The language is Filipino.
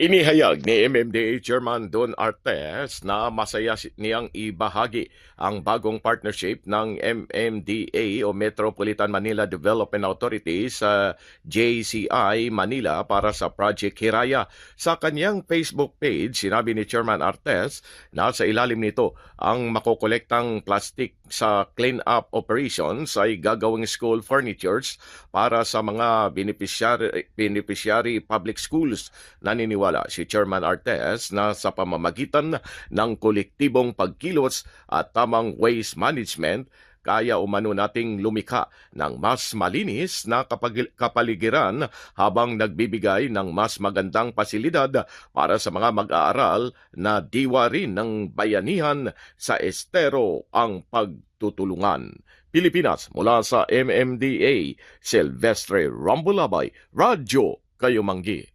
Inihayag ni MMDA Chairman Don Artes na masaya niyang ibahagi ang bagong partnership ng MMDA o Metropolitan Manila Development Authority sa JCI Manila para sa Project Hiraya. Sa kanyang Facebook page, sinabi ni Chairman Artes na sa ilalim nito ang makokolektang plastic sa clean-up operations ay gagawing school furnitures para sa mga beneficiary public schools. Naniniwala si Chairman Artes na sa pamamagitan ng kolektibong pagkilos at tamang waste management, kaya umano nating lumikha ng mas malinis na kapaligiran habang nagbibigay ng mas magandang pasilidad para sa mga mag-aaral na diwa rin ng bayanihan sa estero ang pagtutulungan. Pilipinas, mula sa MMDA, Silvestre Rambulabay, Radyo Kayumanggi.